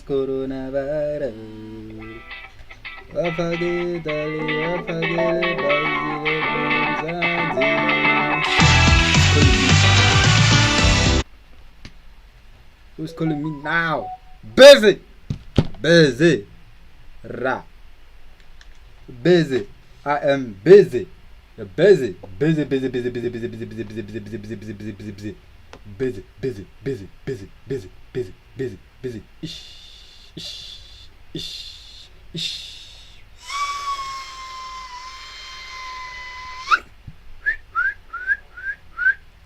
coronavirus. Wafake dali, wafake bazile Who's calling me now? Busy! Busy! Ra. Busy. I am busy. You're busy. Busy, busy, busy, busy, busy, busy, busy, busy, busy, busy, busy, busy, busy, busy, busy. Busy, busy, busy, busy, busy, busy, busy, busy. Ish.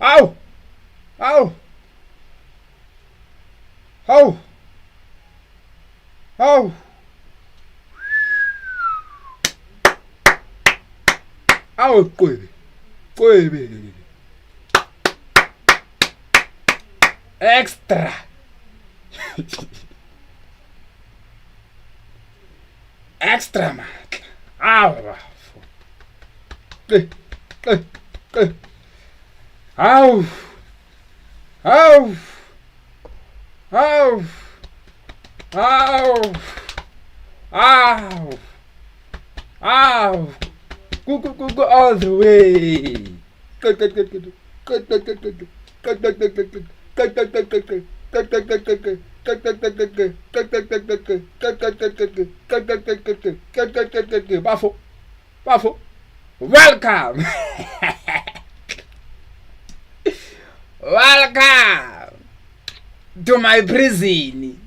Ow! Ow! Ow! Ow! Ow! Baby. Extra! Extra, man! Ow! Ow! Ow! Ow! Ow! Ow! Ow! Go all the way! Good. Bafo! Welcome! Welcome to my prison.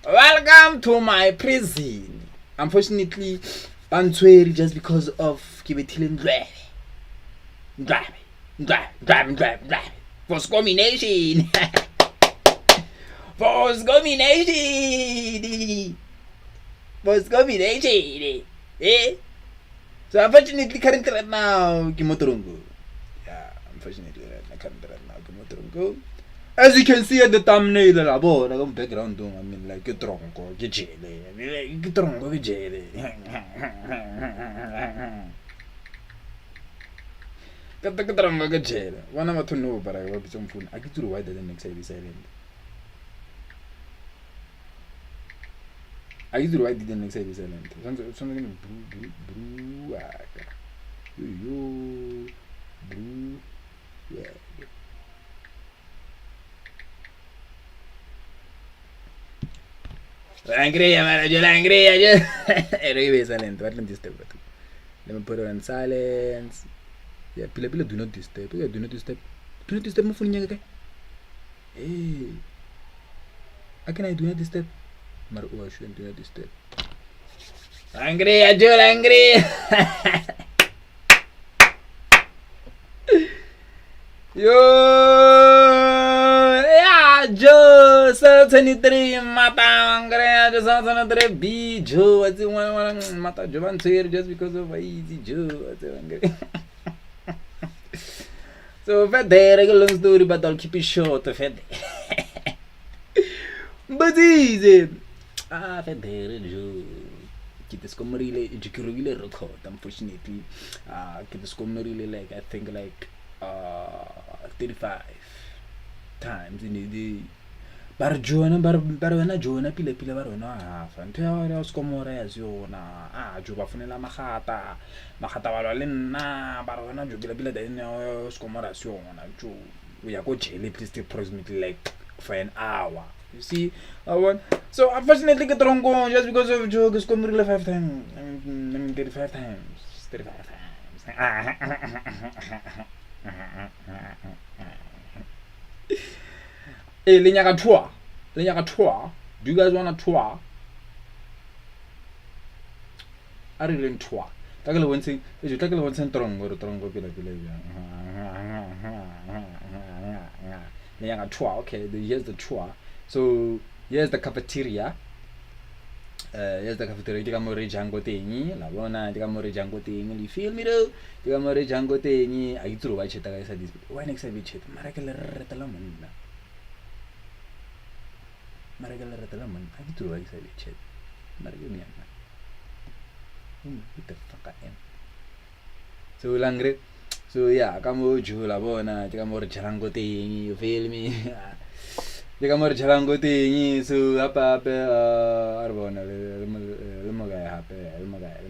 Welcome to my prison. Unfortunately, I'm swearing just because of Prison for discrimination. For discrimination. Eh? So unfortunately, currently right now, Kimotorongo. Yeah, unfortunately currently right now, Kimotorongo. As you can see at the thumbnail, the background, I mean, like, get tronco, get jelly, get tronco, get jelly. Get tronco, get jelly. One hour to know, but I will be some phone. I get to why the next side is silent. I used to write the next side is silent. Something brew, yeah. Langria, manager, Langria. Anyway, silent. What don't disturb? Let me put it on silence. Yeah, Pila do not disturb. Do not disturb. Do not disturb my phone. Hey. How can I do not disturb? Maru shouldn't do not disturb. Langria, Joe, Langria. Joe, 23 Matangre, just 23 B Joe. What's the one Mata Jovan here just because of easy Joe? So, fed there, a long story, but I'll keep it short. Fed. But easy. Fed there, Joe. It's come really, really record, unfortunately. It's come really like, I think, like 35 times in a day. Barjona, Jona, Pila, Barona, Fantera, Scomore, Zona, Jubafunela Mahata, Mahatavalena, Barona, Jubila, Scomoration, we are going to please to approximately like for an hour. You see, so unfortunately, get wrong just because of joke is come really 5 times. I mean, 35 times. 35 times. Hey, Linyaga tour. Do you guys want a tour? I really want tour. Tackle one thing. If you tackle one thing, Trongo, Linyaga tour. Okay, here's the tour. So here's the cafeteria. Digamore Jango Teni, La Bona, Digamore Jango Teni, you feel me though? Digamore Jango Teni, I threw white chet. I said this. Why next I be chet? Maracala Retalaman. I threw white I be chet. Maragamian. What the fuck I am? So Langre. So yeah, Camo La Bona, Digamore Jango Teni, you feel me? Dia kamar jalan go tingi su apa arbona le magai apa le magai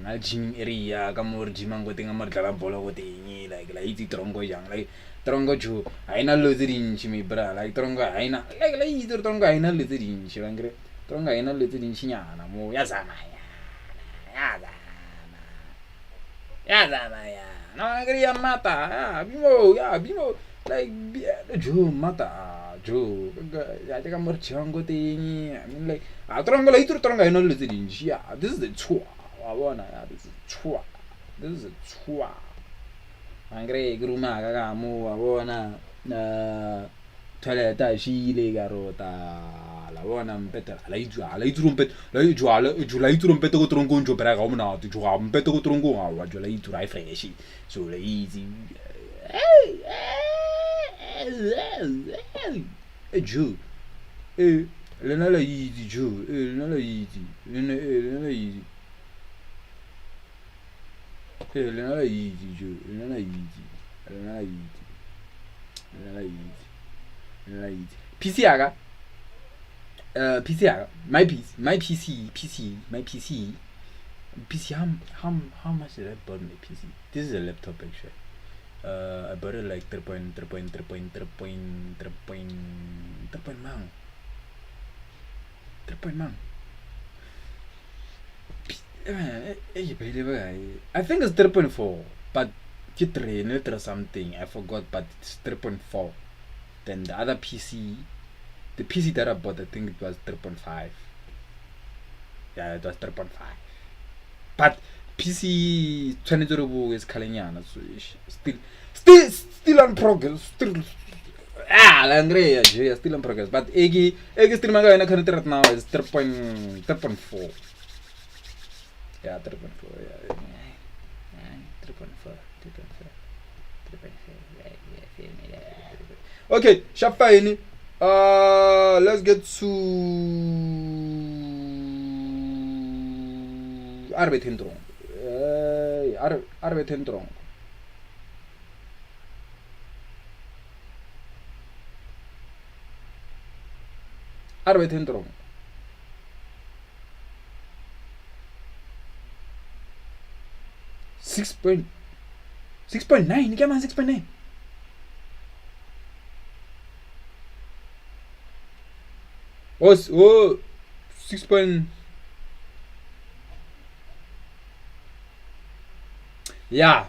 na gym area kamar gym go tinga mar jalan bola go tingi like itu trongo yang like trongo ju aina luzirin chimi bra like trongo aina like itu trongo aina luzirin chimangre trongo aina luzirin chinyana mo ya sama ya no quería matar bimo like jo mata jo ya te kamar chango tingi I mean like trongo la itu trongo aina luzirin ya this is the chua wabona ya this is chua angre gruma kaga mu wabona toileta shile garota la bona mpeta la itu rompet la itu rompet go trongo njo pera ga mona tu jwa mpeta go trongo ga wa jwa la itu rai fresh so la easy jo lena la easy jo lena la easy lena la easy lena la easy jo lena la easy lena la easy PC aga PC aga my PC how much did I bought my PC? This is a laptop actually. I bought it like 3 mang. I think it's 3.4, but it's 3 or something. I forgot, but it's 3.4. Then the other PC, the PC that I bought, I think it was 3.5. Yeah, it was 3.5. But PC 20 is Kalinyana, so still on progress. Still in progress. But Egi still manga na current right now is 3.4. Yeah, 3.4. Yeah, 3.4. Okay, Shafine. Let's get to Arbetendrung. Arbetendrung. Arbetendrung. 6.9. Ni kaya man 6.9. Oh, 6. Yeah,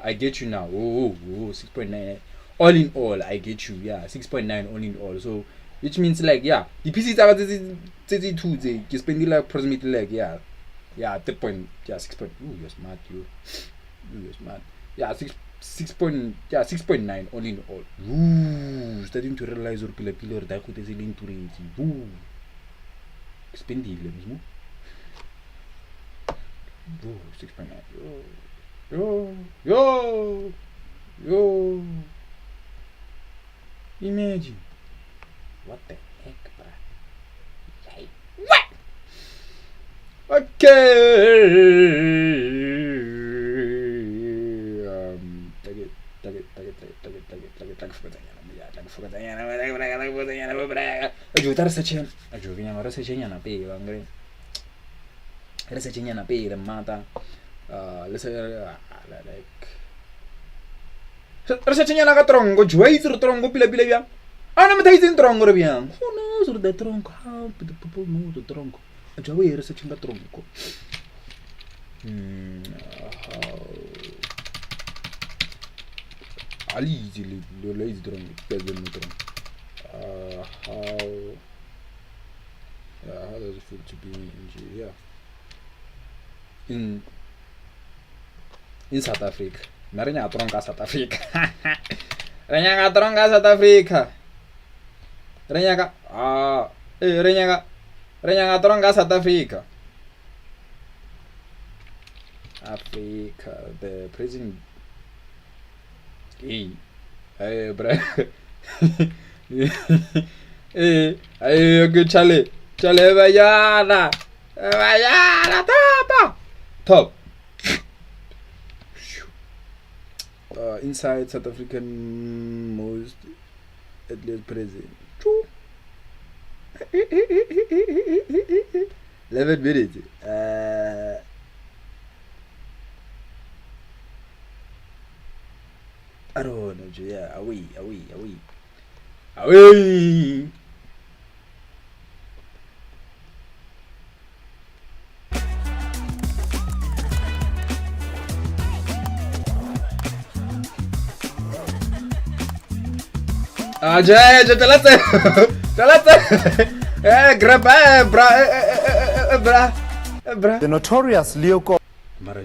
I get you now. 6.9. All in all, I get you. Yeah, 6.9 all in all. So, which means like, yeah, the PC is about 32. You spend like approximately like, yeah, 6 point. Ooh, you're smart, you're smart. Yeah, 6.9 all in all. Ooh, starting to realize or pila or that could is into range. Ooh, expensive, mesmo. Ooh, 6.9. Yo. Imagine. What the heck, bro? What? Okay. Take it. Aiutar se c'è. Aiutiamo ora se c'è una pega, angre. Ora se c'è una pega, mata. Let's like. Ora se c'è una tronco, giù sul tronco pila via. Ah, non mi dai in tronco via. Oh no, sul da tronco. Ah, proprio no, sul tronco. Già vuoi ora se c'è un tronco. Easily lazy tronco, tronco. How does it feel to be in Nigeria? In South Africa. Narenya tronca South Africa. Renya tronca South Africa. Renya tronca South Africa. Africa, the prison. Hey, bro. Good Charlie, vayana, top. Inside South African most at least prison. 11 minutes. I don't know. Yeah, away. The notorious Leo Cop. Mara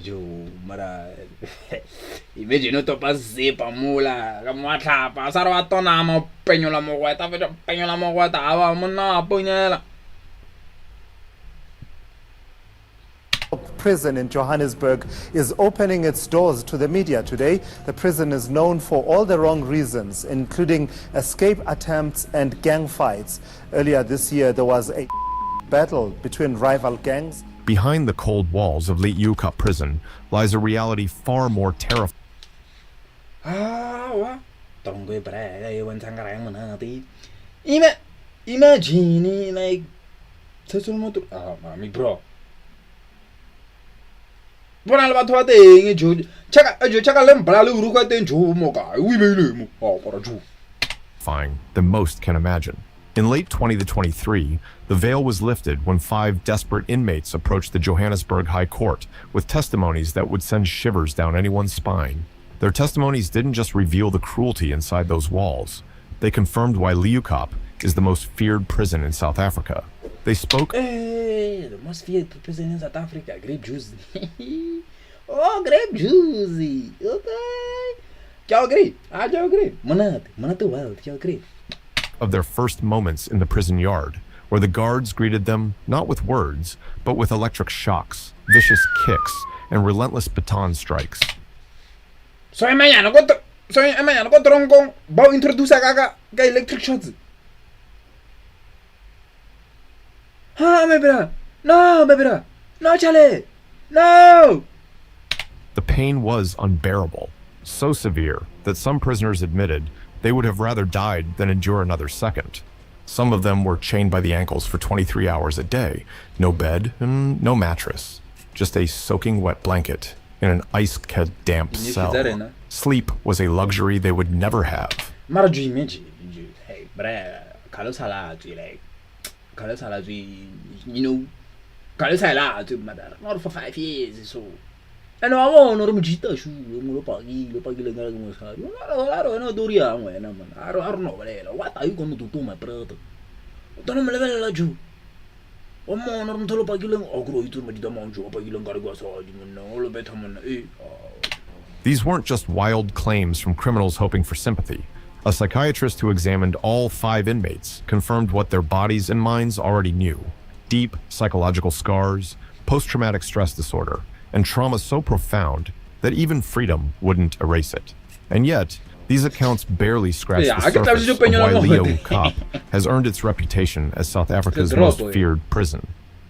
imagine no topa zipa mula ka moatlhapa sa re wa tona mo penyola mogweta aba monna ponyela. Prison in Johannesburg is opening its doors to the media today. The prison is known for all the wrong reasons, including escape attempts and gang fights. Earlier this year, there was a battle between rival gangs. Behind the cold walls of Leeuwkop prison lies a reality far more terrifying. Imagine like bro. Bona le batho ba teng jo chaka le mbala le uruka teng jo mo ka o ibele mo para jo. Than most can imagine. In late 2023, the veil was lifted when 5 desperate inmates approached the Johannesburg High Court with testimonies that would send shivers down anyone's spine. Their testimonies didn't just reveal the cruelty inside those walls. They confirmed why Leeuwkop is the most feared prison in South Africa. They spoke... the most feared prison in South Africa. Grape juice. Oh, grape juice. Okay. Kya agree? Kya agree? Manate wild. Kya agree? Of their first moments in the prison yard, where the guards greeted them not with words, but with electric shocks, vicious kicks, and relentless baton strikes. So mañana ko tronco ba introduce ka electric shots. Ha, my brother. No, my brother. No, Charlie. No. The pain was unbearable, so severe that some prisoners admitted they would have rather died than endure another second. Some of them were chained by the ankles for 23 hours a day, no bed and no mattress, just a soaking wet blanket in an ice-damp cell. Sleep was a luxury they would never have. Hey, not for 5 years, so. And I want to mujita shoe, Lopagi, I don't know, Doria, I don't know, what are you going to do, my brother? Don't level a Jew. One more on Tolopagilan or grow to Madame Joe Pagilan Gargos or all better. These weren't just wild claims from criminals hoping for sympathy. A psychiatrist who examined all 5 inmates confirmed what their bodies and minds already knew: deep psychological scars, post-traumatic stress disorder, and trauma so profound that even freedom wouldn't erase it. And yet, these accounts barely scratch the surface of why Leeuwkop has earned its reputation as South Africa's most feared prison.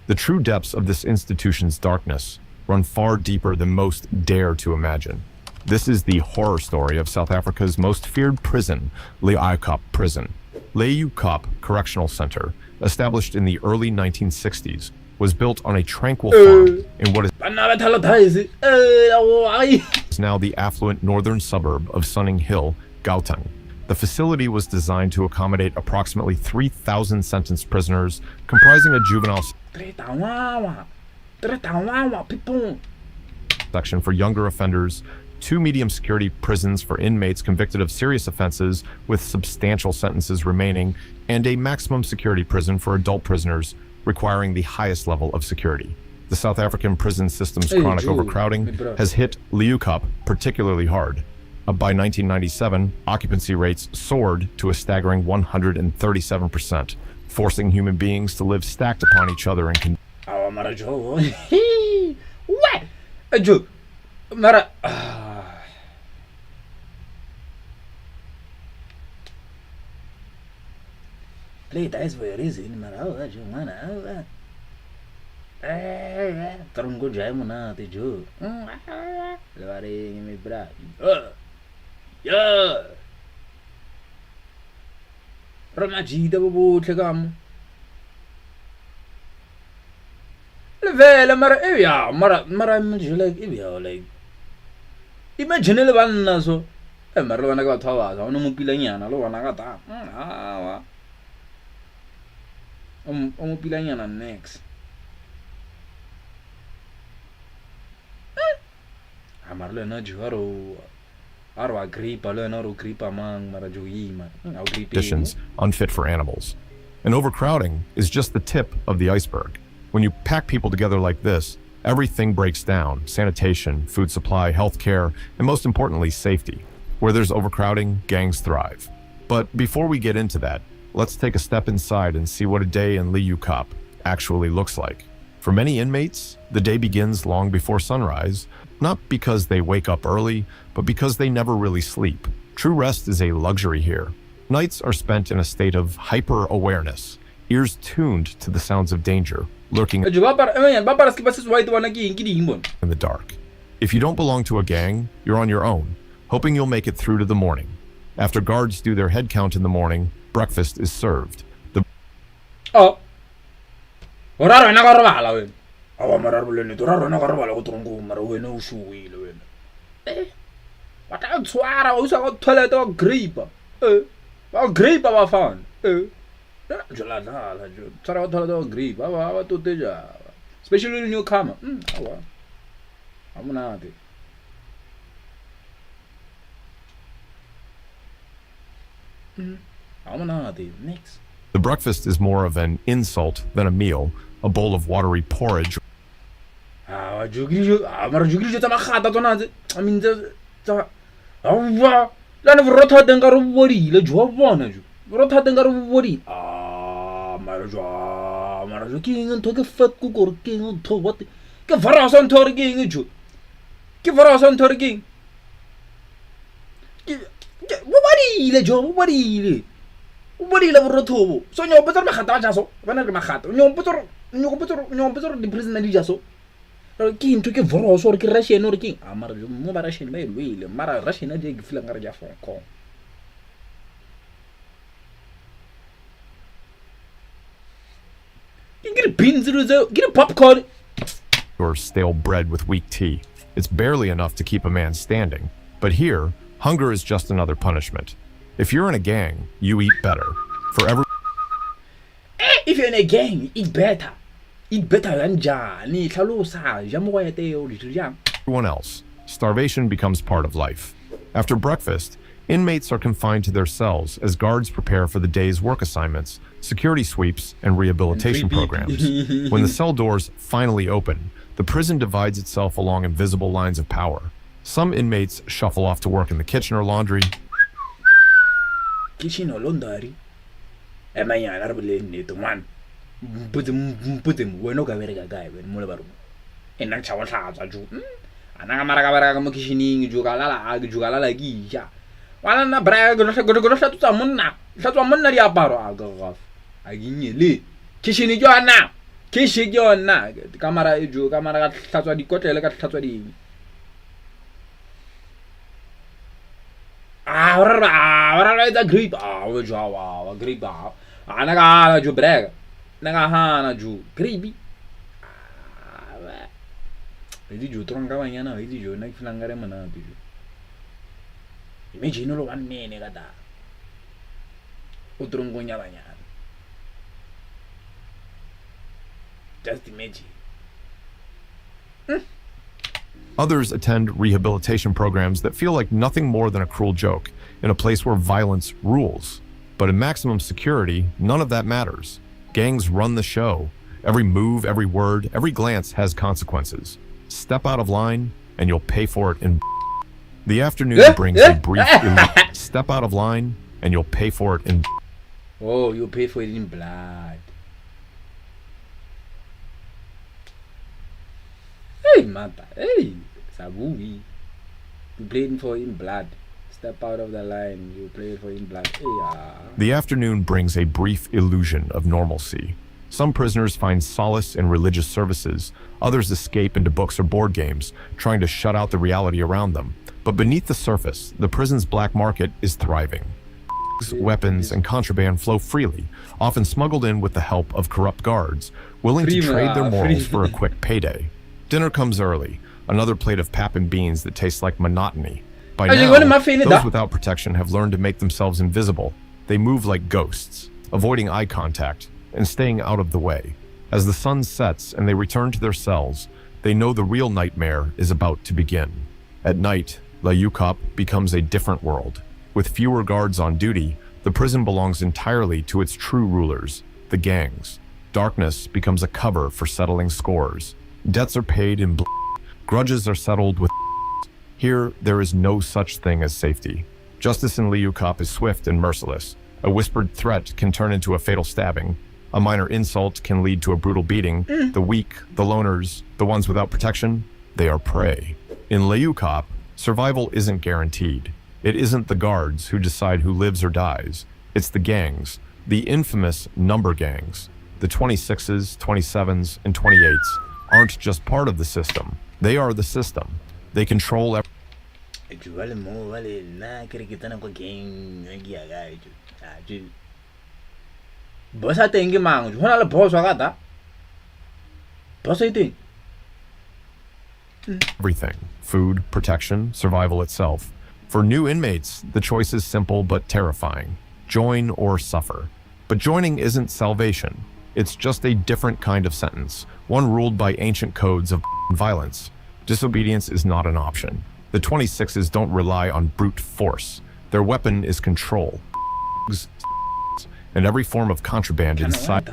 The true depths of this institution's darkness run far deeper than most dare to imagine. This is the horror story of South Africa's most feared prison, Leeuwkop Prison. Leeuwkop Correctional Center, established in the early 1960s, was built on a tranquil farm in what is now the affluent northern suburb of Sunning Hill, Gauteng. The facility was designed to accommodate approximately 3,000 sentenced prisoners, comprising a juvenile section for younger offenders, 2 medium security prisons for inmates convicted of serious offenses with substantial sentences remaining, and a maximum security prison for adult prisoners requiring the highest level of security. The South African prison system's chronic overcrowding has hit Leeuwkop particularly hard. By 1997, occupancy rates soared to a staggering 137%, forcing human beings to live stacked upon each other in Play dice for a reason, Tronco Jamona, the Joe. Me bra. Yeah. Re majida bo botlhe ka mo. Le vele mara ya mara like imagine le banna so mara le bana ka batho ba batho o ne mo pilanyana le bona ka ta wa o mo pilanyana next mara le na jwaro aro agripa le na ro gripa mang mara jo yima conditions unfit for animals. And overcrowding is just the tip of the iceberg. When you pack people together like this, everything breaks down: sanitation, food supply, healthcare, and most importantly, safety. Where there's overcrowding, gangs thrive. But before we get into that, let's take a step inside and see what a day in Liu Cup actually looks like. For many inmates, the day begins long before sunrise, not because they wake up early, but because they never really sleep. True rest is a luxury here. Nights are spent in a state of hyper-awareness, ears tuned to the sounds of danger, lurking in the dark. If you don't belong to a gang, you're on your own, hoping you'll make it through to the morning. After guards do their head count in the morning, breakfast is served. The especially when you come. I'm not. Next. The breakfast is more of an insult than a meal, a bowl of watery porridge. I mean, get popcorn. Or stale bread with weak tea. It's barely enough to keep a man standing. But here, hunger is just another punishment. If you're in a gang, you eat better. For every If you're in a gang, eat better. Eat better than everyone else, starvation becomes part of life. After breakfast, inmates are confined to their cells as guards prepare for the day's work assignments, security sweeps, and rehabilitation programs. When the cell doors finally open, the prison divides itself along invisible lines of power. Some inmates shuffle off to work in the kitchen or laundry. Kitchen or laundry? Am I a man? Put him, we're not going to guy when Mulabaru. And that's our house. I do. Anagamara kitchening, Jugalala Gia. While I'm not brag, go to shut someone now. Shut one money aparo. I'll go off. I give you lead. Kitchen is your now. Kitchen your now. Camera, you camera, that's what you got to look at Tatwadi. The grip. Jawa, grip. Anaga, you brag. Nagahana, you creepy. Did you trunk Gavana? Did you next Langaramana? Imagine no one man negada. Utrungonya. Just imagine. Others attend rehabilitation programs that feel like nothing more than a cruel joke in a place where violence rules. But in maximum security, none of that matters. Gangs run the show. Every move, every word, every glance has consequences. Step out of line, and you'll pay for it in. The afternoon brings a brief. Step out of line, and you'll pay for it in. Oh, you'll pay for it in blood. Hey, mata. Hey, it's a movie. You played for in blood. Step out of the line. You play for in blood. Hey, The afternoon brings a brief illusion of normalcy. Some prisoners find solace in religious services. Others escape into books or board games, trying to shut out the reality around them. But beneath the surface, the prison's black market is thriving. weapons, and contraband flow freely, often smuggled in with the help of corrupt guards, willing to trade their morals for a quick payday. Dinner comes early, another plate of pap and beans that tastes like monotony. By now, those without protection have learned to make themselves invisible. They move like ghosts, avoiding eye contact and staying out of the way. As the sun sets and they return to their cells, they know the real nightmare is about to begin. At night, Layukop becomes a different world. With fewer guards on duty, the prison belongs entirely to its true rulers, the gangs. Darkness becomes a cover for settling scores. Debts are paid in blood. Grudges are settled with. Here, there is no such thing as safety. Justice in Layukop is swift and merciless. A whispered threat can turn into a fatal stabbing. A minor insult can lead to a brutal beating. The weak, the loners, the ones without protection, they are prey. In Layukop, survival isn't guaranteed. It isn't the guards who decide who lives or dies. It's the gangs, the infamous number gangs. The 26s, 27s, and 28s aren't just part of the system. They are the system. They control everything. Food, protection, survival itself. For new inmates, the choice is simple but terrifying. Join or suffer. But joining isn't salvation. It's just a different kind of sentence, one ruled by ancient codes of violence. Disobedience is not an option. The 26s don't rely on brute force. Their weapon is control. And every form of contraband inside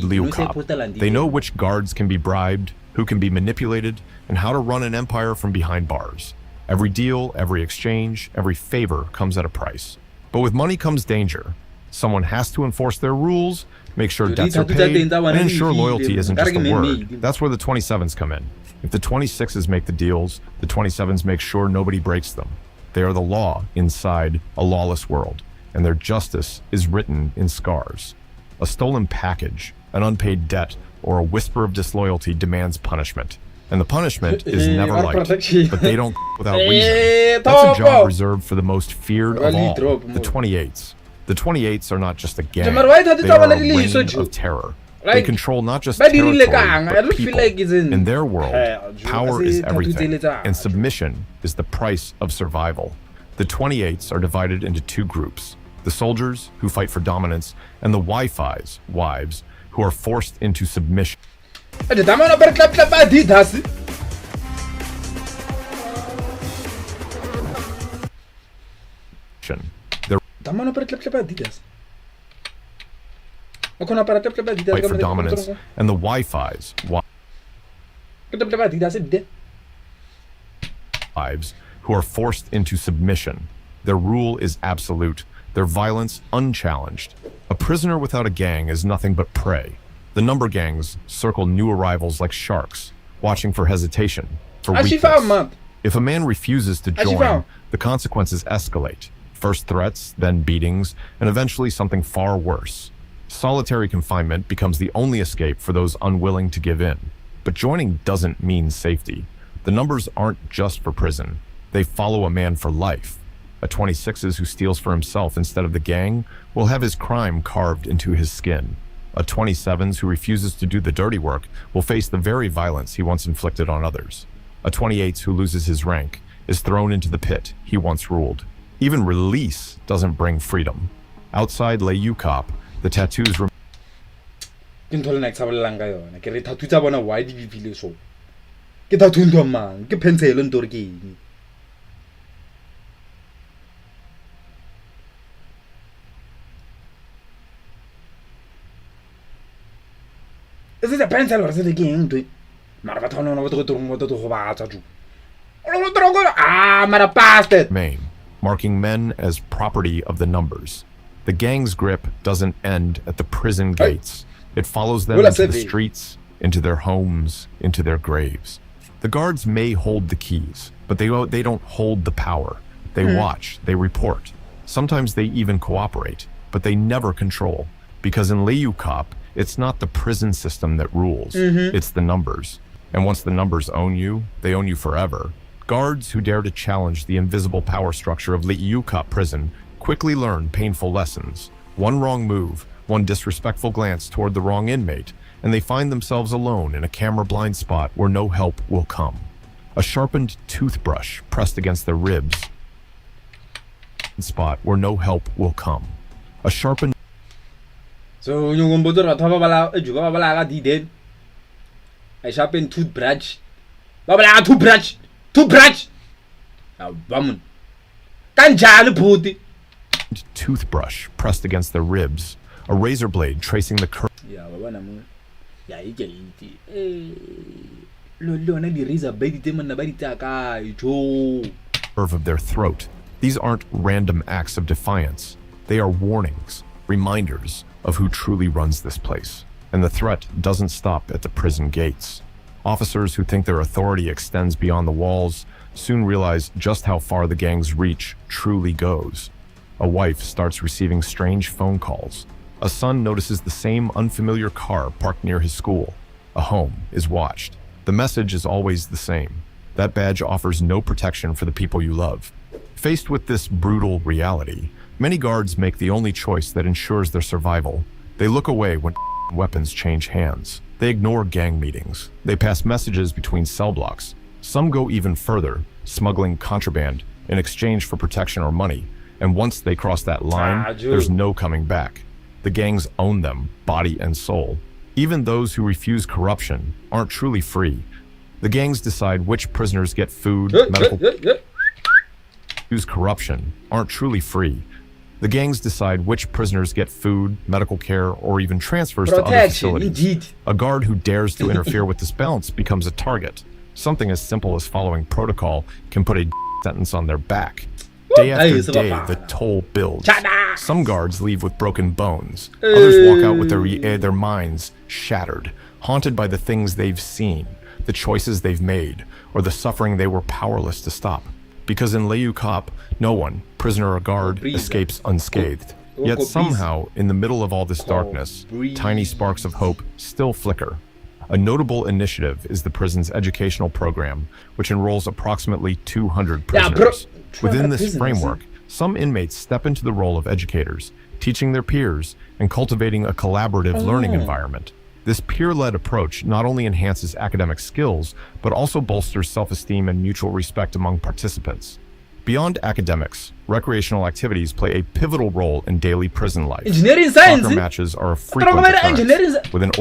Liukop. They know which guards can be bribed, who can be manipulated, and how to run an empire from behind bars. Every deal, every exchange, every favor comes at a price. But with money comes danger. Someone has to enforce their rules, make sure debts are paid, and ensure loyalty isn't just a word. That's where the 27s come in. If the 26s make the deals, the 27s make sure nobody breaks them. They are the law inside a lawless world, and their justice is written in scars. A stolen package, an unpaid debt, or a whisper of disloyalty demands punishment. And the punishment is never light, but they don't without reason. That's a job reserved for the most feared of all, the 28s. The 28s are not just a gang, they are a reign of terror. They control not just territory, but people. In their world, power is everything, and submission is the price of survival. The 28s are divided into two groups, the soldiers, who fight for dominance, and the Wi-Fi's, wives, who are forced into submission. Fight for dominance, and the Wi-Fi's wives, who are forced into submission. Their rule is absolute, their violence unchallenged. A prisoner without a gang is nothing but prey. The number gangs circle new arrivals like sharks, watching for hesitation, for weakness. If a man refuses to join, the consequences escalate. First threats, then beatings, and eventually something far worse. Solitary confinement becomes the only escape for those unwilling to give in. But joining doesn't mean safety. The numbers aren't just for prison. They follow a man for life. A 26s who steals for himself instead of the gang will have his crime carved into his skin. A 27s who refuses to do the dirty work will face the very violence he once inflicted on others. A 28s who loses his rank is thrown into the pit he once ruled. Even release doesn't bring freedom. Outside Layukop, the tattoos Is it a pencil or is it a game? Maine, marking men as property of the numbers. The gang's grip doesn't end at the prison gates. It follows them into the streets, into their homes, into their graves. The guards may hold the keys, but they don't hold the power. They watch, they report. Sometimes they even cooperate, but they never control. Because in Layukop, it's not the prison system that rules, it's the numbers. And once the numbers own you, they own you forever. Guards who dare to challenge the invisible power structure of Leeuwkop prison quickly learn painful lessons. One wrong move, one disrespectful glance toward the wrong inmate, and they find themselves alone in a camera-blind spot where no help will come. A sharpened toothbrush pressed against their ribs. Spot where no help will come. A sharpened... So, yung motor at babala, juga babala ka di din. I sharpen toothbrush. Babala toothbrush. Toothbrush. Bamon. Kanjalo puti. Toothbrush pressed against their ribs. A razor blade tracing the curve. Yeah, baba naman. Yeah, iti. Lo na di razor blade ite man na ba di taka ito. Curve of their throat. These aren't random acts of defiance. They are warnings, reminders of who truly runs this place. And the threat doesn't stop at the prison gates. Officers who think their authority extends beyond the walls soon realize just how far the gang's reach truly goes. A wife starts receiving strange phone calls. A son notices the same unfamiliar car parked near his school. A home is watched. The message is always the same. That badge offers no protection for the people you love. Faced with this brutal reality, many guards make the only choice that ensures their survival. They look away when weapons change hands. They ignore gang meetings. They pass messages between cell blocks. Some go even further, smuggling contraband in exchange for protection or money. And once they cross that line, there's no coming back. The gangs own them, body and soul. Even those who refuse corruption aren't truly free. The gangs decide which prisoners get food, medical... Use corruption aren't truly free. The gangs decide which prisoners get food, medical care, or even transfers to other facilities. Indeed. A guard who dares to interfere with this balance becomes a target. Something as simple as following protocol can put a sentence on their back. Day after day, the toll builds. Some guards leave with broken bones. Others walk out with their minds shattered, haunted by the things they've seen, the choices they've made, or the suffering they were powerless to stop. Because in Leeuwkop, no one, prisoner or guard, escapes unscathed. Yet somehow, in the middle of all this darkness, tiny sparks of hope still flicker. A notable initiative is the prison's educational program, which enrolls approximately 200 prisoners. Within this framework, some inmates step into the role of educators, teaching their peers and cultivating a collaborative learning environment. This peer-led approach not only enhances academic skills, but also bolsters self-esteem and mutual respect among participants. Beyond academics, recreational activities play a pivotal role in daily prison life. Engineering science. Soccer matches are a frequent occurrence with an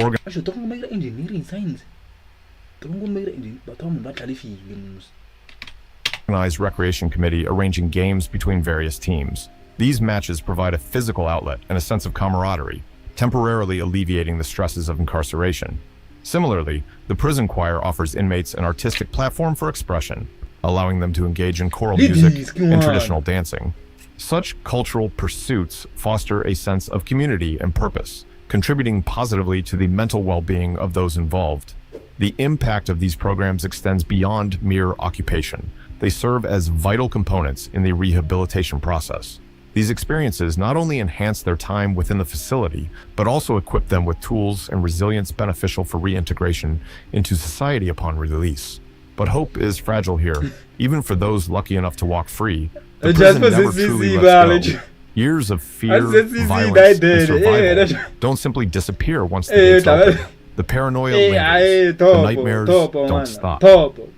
organized recreation committee arranging games between various teams. These matches provide a physical outlet and a sense of camaraderie, temporarily alleviating the stresses of incarceration. Similarly, the prison choir offers inmates an artistic platform for expression, allowing them to engage in choral music and traditional dancing. Such cultural pursuits foster a sense of community and purpose, contributing positively to the mental well-being of those involved. The impact of these programs extends beyond mere occupation. They serve as vital components in the rehabilitation process. These experiences not only enhance their time within the facility, but also equip them with tools and resilience beneficial for reintegration into society upon release. But hope is fragile here, even for those lucky enough to walk free. The prison never truly lets go. Years of fear, violence, and survival don't simply disappear once the gates open. The paranoia lingers. The nightmares don't stop.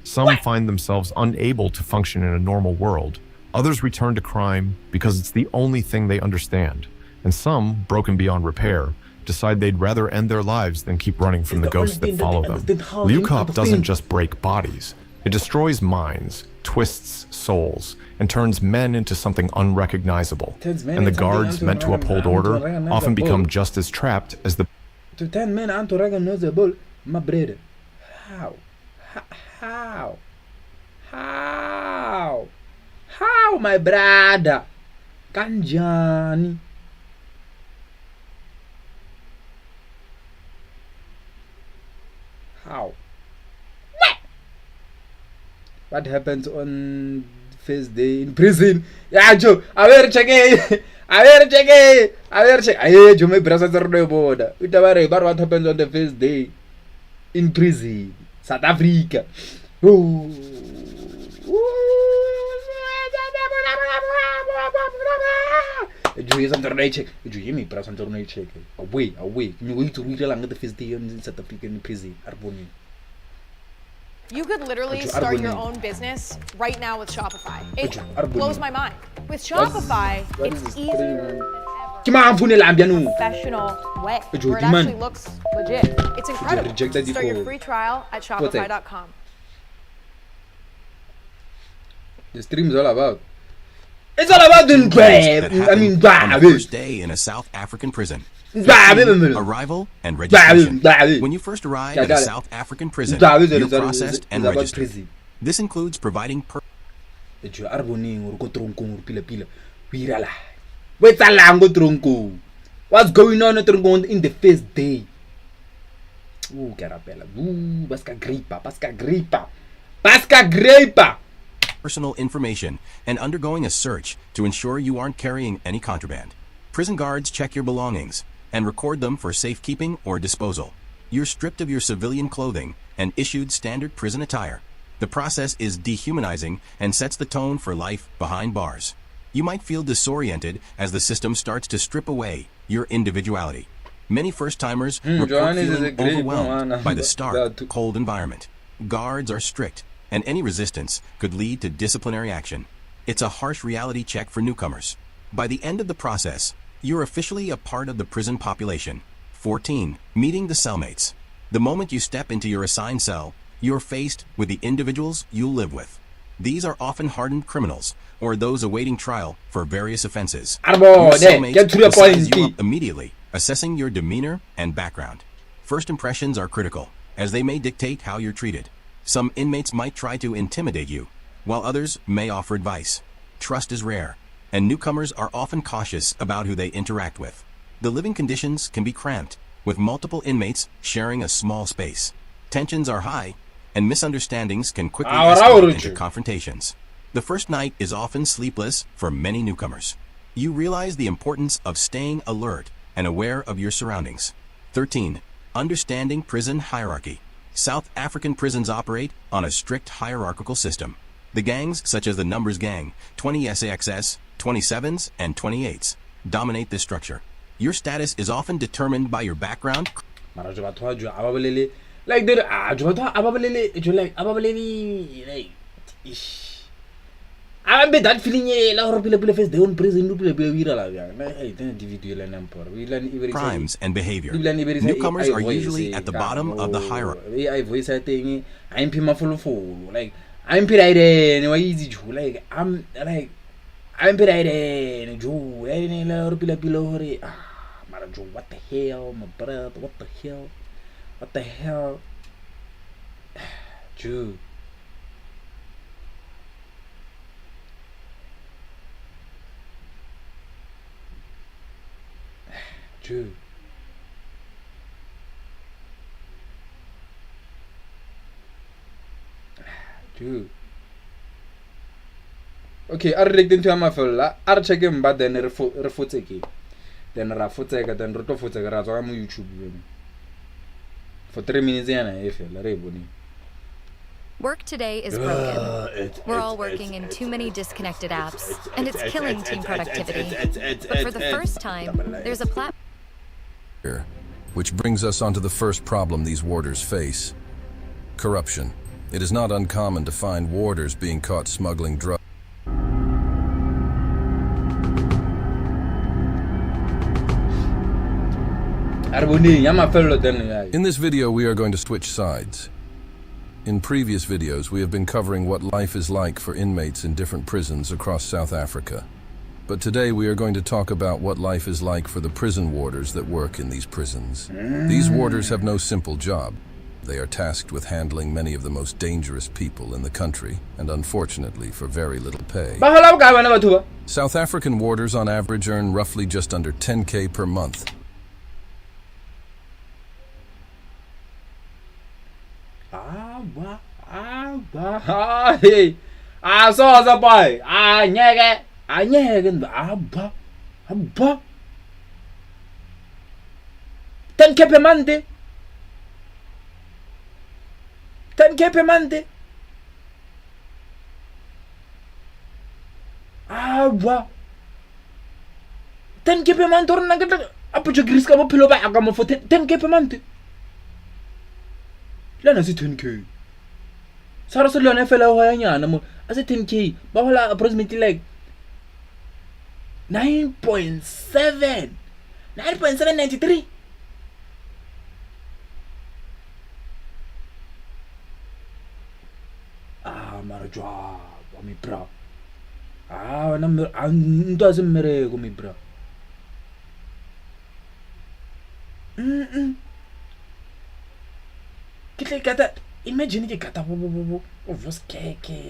Some find themselves unable to function in a normal world. Others return to crime because it's the only thing they understand. And some, broken beyond repair, decide they'd rather end their lives than keep running from the ghosts that follow them. Leeuwkop doesn't just break bodies. It destroys minds, twists souls, and turns men into something unrecognizable. And the guards meant to uphold order often become just as trapped as the... To 10 men unrecognizable, my brother. How? How, my brother? Kanjani. How? What happens on first day in prison? Yeah, Joe, I will check it. Aye, Joe, my brother, border. What happens on the first day in prison? South Africa. Ooh. jo e santse rona check jo ye me bra santse rona check away me go itse go irelang the first day in South African prison a re boneng. You could literally start your own business right now with Shopify. It blows my mind. With Shopify, it's easier ke mang fonelang bjanong professional way where it actually looks legit. It's incredible. Start your free trial at shopify.com. The stream is all about. It's all about Indlwabe. I mean, on the first day in a South African prison. Arrival and registration. When you first arrive at a South African prison, you're processed and registered. This includes providing what's going on in the first day? Ooh, carapela. Ooh, Basca gripa. personal information and undergoing a search to ensure you aren't carrying any contraband. Prison guards check your belongings and record them for safekeeping or disposal. You're stripped of your civilian clothing and issued standard prison attire. The process is dehumanizing and sets the tone for life behind bars. You might feel disoriented as the system starts to strip away your individuality. Many first-timers report feeling overwhelmed by the stark, cold environment. Guards are strict, and any resistance could lead to disciplinary action. It's a harsh reality check for newcomers. By the end of the process, you're officially a part of the prison population. 14. Meeting the cellmates. The moment you step into your assigned cell, you're faced with the individuals you'll live with. These are often hardened criminals or those awaiting trial for various offenses. Your cellmates size you up immediately, assessing your demeanor and background. First impressions are critical, as they may dictate how you're treated. Some inmates might try to intimidate you, while others may offer advice. Trust is rare, and newcomers are often cautious about who they interact with. The living conditions can be cramped, with multiple inmates sharing a small space. Tensions are high, and misunderstandings can quickly escalate into confrontations. The first night is often sleepless for many newcomers. You realize the importance of staying alert and aware of your surroundings. 13. Understanding prison hierarchy. South African prisons operate on a strict hierarchical system. The gangs, such as the Numbers Gang, 20 SAXS, 27s, and 28s, dominate this structure. Your status is often determined by your background. Like the like I bet that feeling face their own prison Crimes and behavior. Newcomers are usually at the bottom of the hierarchy. I voice I think I'm pima full like I'm pirated why easy like I'm pirated Joe what the hell my brother what the hell Jew okay, I read into my fella. I check him, but then refuteki. Then Rafuteka, then Rotofuteka, I'm YouTube. For 3 minutes, I feel Work today is broken. We're all working in too many disconnected apps, and it's killing team productivity. But for the first time, there's a platform. Which brings us onto the first problem these warders face: corruption. It is not uncommon to find warders being caught smuggling drugs. In this video, we are going to switch sides. In previous videos, we have been covering what life is like for inmates in different prisons across South Africa. But today we are going to talk about what life is like for the prison warders that work in these prisons. These warders have no simple job. They are tasked with handling many of the most dangerous people in the country, and unfortunately for very little pay. South African warders on average earn roughly just under 10K per month. Abba 10K per month 10K per month Abba 10K per month or nna apo jo griska bophelo ba ka mo for 10K per month lana se 10K sara se lona fela ho ya nyana mo a se 10K ba hola approximately like 9.793 mara jwa ba mi bra wana ndo azimmereko mi bra ke tle kata imagine ke kata bo voskeke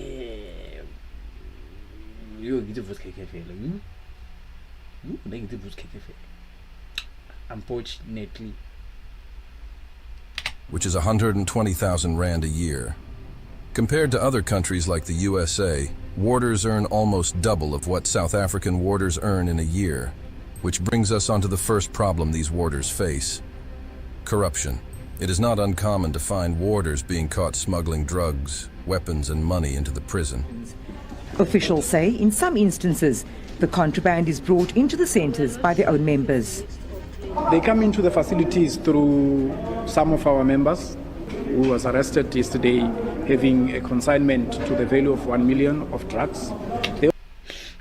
yo ke voskeke fela ne ke voskeke fela unfortunately, which is 120,000 rand a year. Compared to other countries like the USA, warders earn almost double of what South African warders earn in a year, which brings us onto the first problem these warders face: corruption. It is not uncommon to find warders being caught smuggling drugs, weapons and money into the prison. Officials say in some instances, the contraband is brought into the centres by their own members. They come into the facilities through some of our members who was arrested yesterday having a consignment to the value of 1 million of drugs.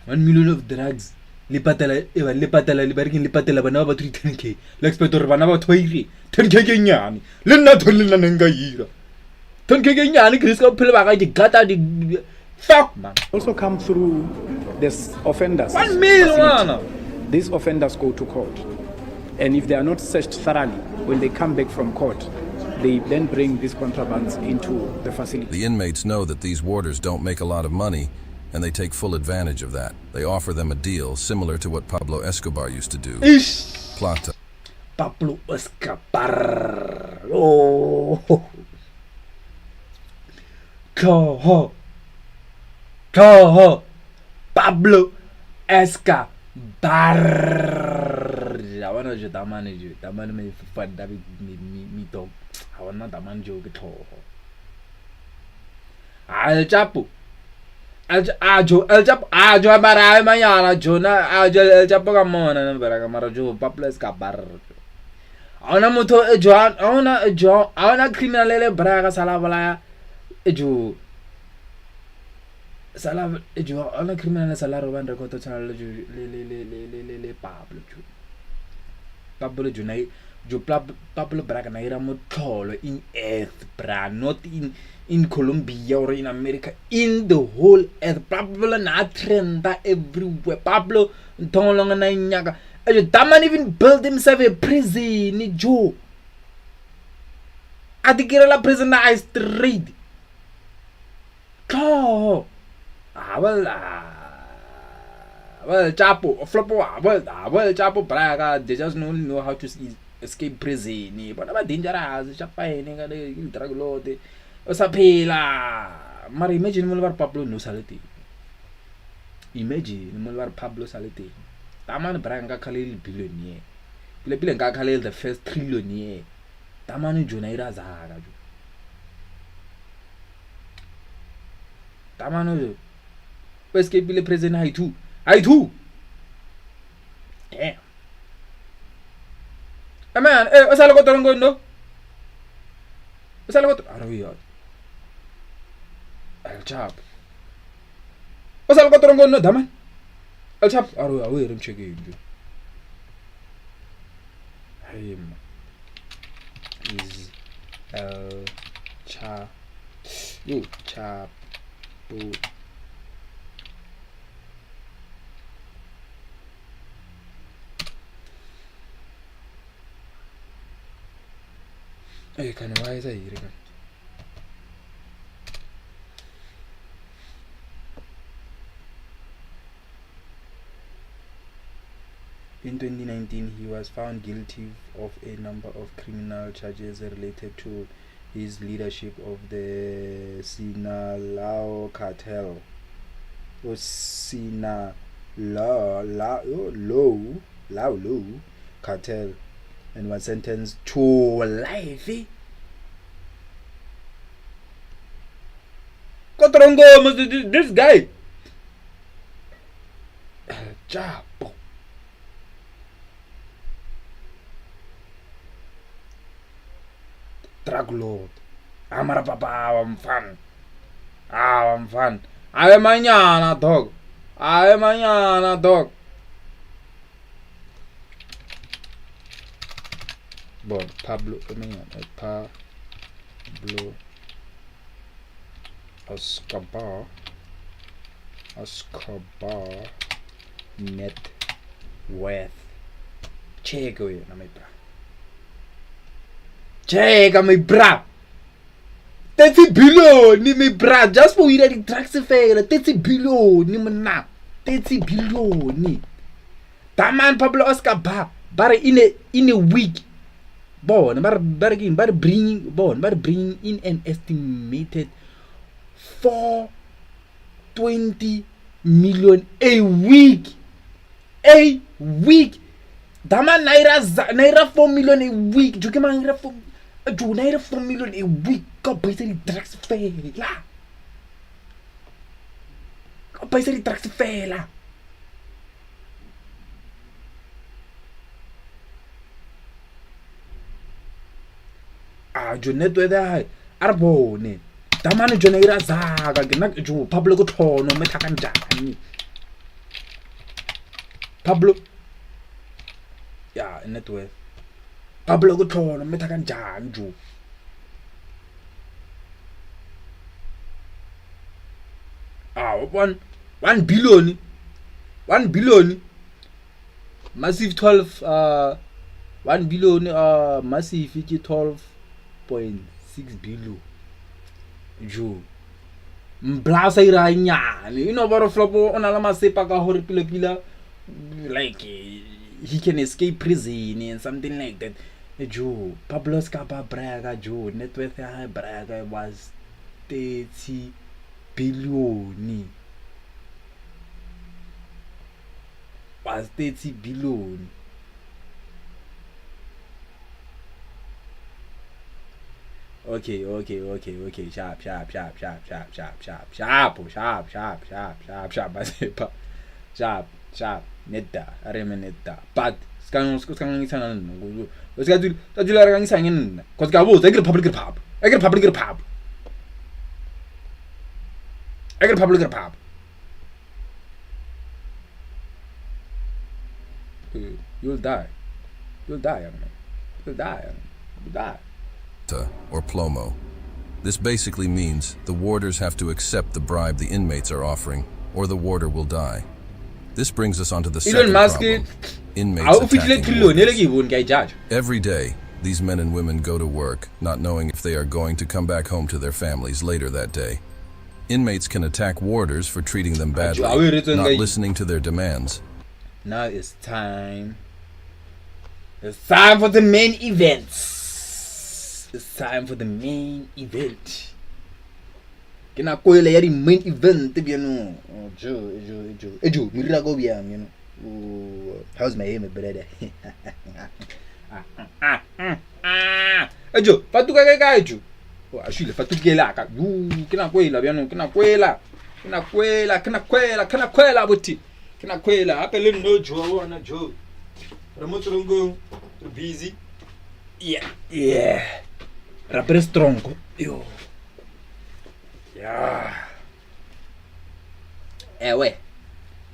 1 million of drugs. Lipatala bana ba 10K. L'expector bana ba 10K ke nyane. Le nna tholela nna nka ira. 10K ke nyane Chris ka phela ba ga di gata di fuck man. Also come through this offenders. 1 million. These offenders go to court. And if they are not searched thoroughly, when they come back from court, they then bring these contrabands into the facility. The inmates know that these warders don't make a lot of money, and they take full advantage of that. They offer them a deal similar to what Pablo Escobar used to do. Plata. Pablo Escobar. Oh. Coho. Pablo Escobar. I want to do that manager. That man me fun that me dog. I want not that man joke at all. El Tshepoo. El Tshepoo bara mayala Jona. El Tshepoo kamona mbara mara jo Pablo Escobar. Ona moto John. Ona criminal le braga salabala ejo. Salab ejo ona criminal salaro ban record channel le Pablo Junai jo Pablo braga na ira motlholo in earth bra, not in Colombia or in America, in the whole earth. Pablo na trenda everywhere. Pablo ntongolonga na nyaka that man even built himself a prison jo atikirela prison na straight well, Tshepoo, Flopo, well, Tshepoo, Braga, they just only know how to escape prison. But about dangerous, Chapai, nigga, drug lord, Osapela. Mara, imagine Mulvar Pablo no sality. Imagine Mulvar Pablo sality. Taman Branga Khalil billionaire. Pilenga Khalil the first trillionaire. Taman Junaira Zaga. Taman escape the prison I too. Damn. Hey man, what's all going on? No? What's all going on? Are El Tshepoo. What's all going on? No, Daman. El Tshepoo. Are we? I'm checking. Him is El Tshepoo. You Tshepoo. Hey, can why is that here? In 2019, he was found guilty of a number of criminal charges related to his leadership of the Sinaloa cartel. Sinaloa cartel, and was sentenced to life. This guy, Tshepoo. drug lord. Amara papa mfan. Mfan. Aye manyana dog. Bon, Pablo Escobar net worth. Check na my bra. Check my bra. 30 billion ni my bra just for we the drugs fair. 30 billion ni mana. 30 billion ni. That man Pablo Escobar but in a week. But bringing in an estimated 420 million a week. That man naira 4 million a week. Do you naira 4 million a week? God buy the drugs fair la. God buy the drugs fair la. Jo netwe da arbone damane jona ira zaga ngina jo Pablo go thono metha kanjani Pablo ya netwe Pablo go thono metha kanjani jo one billion massive 12 1 billion massive 12.6 billion jo mblasa ira nyane baro flopo ona la masepa ka hore pila like he can escape prison and something like that jo Pablo Escobar braga jo net worth ya braga was 30 billion was 30 billion. Okay. Sharp. Sharp. Netta. Netta. But scan ngitsana. Let's get to la rang sangin. Cause ga bo, I get public pub. You'll die, young man. You'll die. Or plomo. This basically means the warders have to accept the bribe the inmates are offering, or the warder will die. This brings us onto the second problem. Inmates attacking warders. Every day, these men and women go to work, not knowing if they are going to come back home to their families later that day. Inmates can attack warders for treating them badly, not listening to their demands. Now it's time. It's time for the main events. Kena koela ya di main event biano. Jo, mira go biam, how's my aim, brother? Jo, fatuka ga jo. Ashile fatukela ka. Kena koela biano, kena kwela buti. Kena kwela apele no jo wana jo. Ramotrongo busy. Yeah. Rapper strong. Yo. Yeah. Ewe.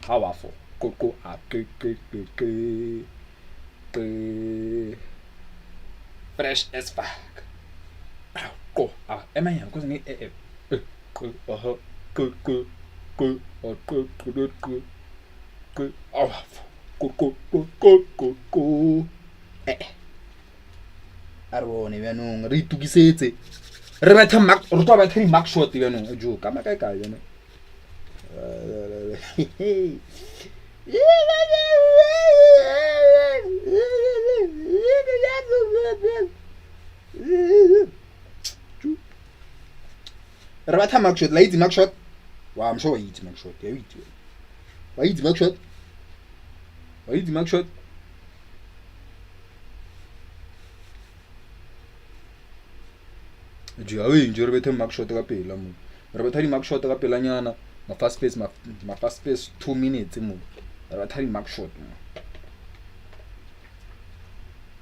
Powerful. Coco. Fresh as fuck. Go. Am I here? Cause me. Go. Go. Arbone bianong re itukisetse re batla mark shot bianong jo ka maka ka yona re batla mark shot wow, I'm sure I eat mark shot. Why eat mark shot? Awe nje re bethe mark shot ka pela mo. Re bethe di mark shot ka pela nyana. Ma fast pace 2 minutes mo. Re bethe di mark shot mo.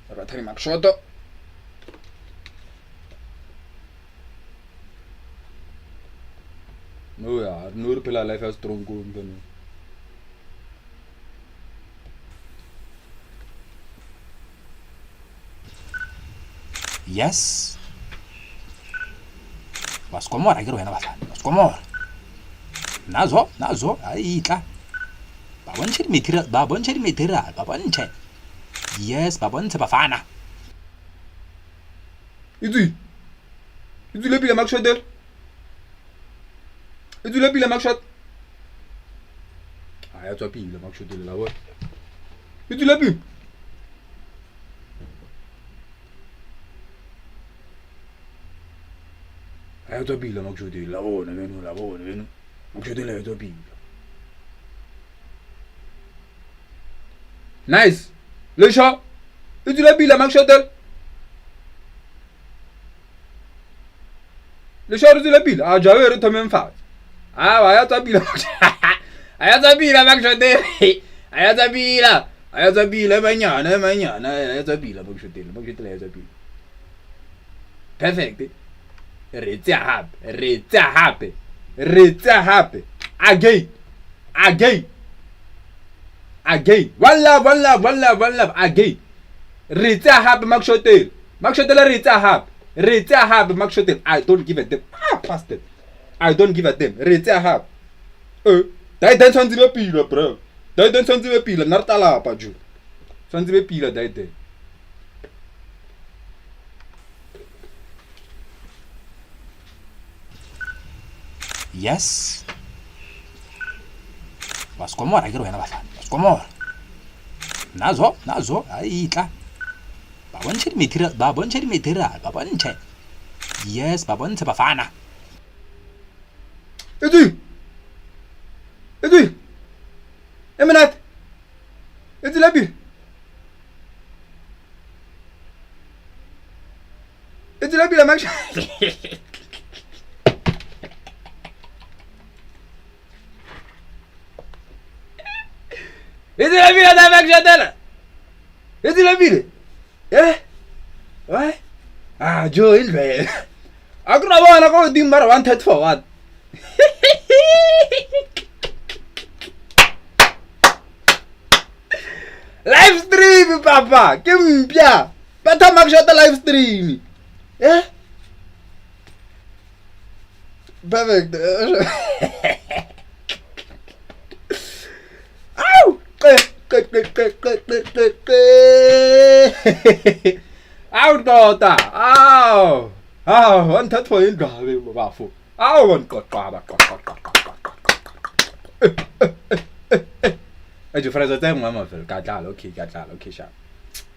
Re bethe di mark shot. No yeah, no phela life has strong go ngene. Yes. Waskomora ke wena bafana. Waskomora. Nazo ayitla. Ba bontshe di material, ba bontshe. Yes, ba bontshe bafana. Itsi le pila makshot. Itsi le pila makshot. Aya tswa pila makshot la bona. Itsi le pila. Aya tswa pila makshot la bona beno. Makshot la tswa pila. Nice. Le chat. Itsi le pila makshot. Le short la pila a jawe re thome mfatsa ba ya tsa pila aya tsa pila bakshotele aya tsa pila manyana aya tsa pila bakshotele aya tsa pila perfect re tsa hape again one love again re tsa hape makshotele re tsa hape I don't give a damn. Bastard. I don't give a damn. Retsa dai tshwantse be pila bro. Dai tshwantse be pila nna re talapa ju. Tshwantse be pila dai. Yes. Waskomora ke wena bafana. Waskomora. Nazo ayitla. Ba bontshe di material, ba bontshe. Yes, ba bontshe bafana. Itsi. Eminat. Itsi labi. La maksha. Itsi labi la maksha dela. Itsi labi. What? Joe Indlwabe. Akuna bona ko di mara wanted for what? Live stream papa, ke mpya. Batha makshota live stream. Perfect. Ow! Out daughter. Wanted for Indlwabe bafo. One got. Ajo fraza tsa mama fel ka tlala okay sha.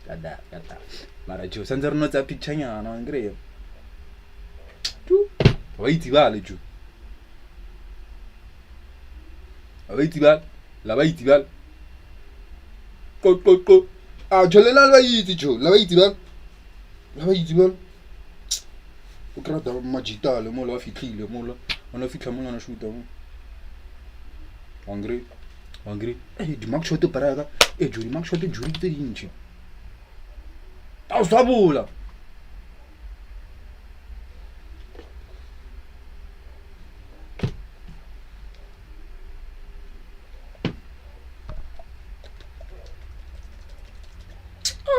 Ka da. Mara jo santse re no tsa picture nyana ngre. Tu. Wa itibale jo. La ba itibal. Ko. Jolela la yiti jo. La ba itibal. O krata magitale mo la fitlhile mo la. Ona fitla mo na shoota mo. Hungry. Di makshot paraka. Juri makshot juri tse dintsi. A o sabula.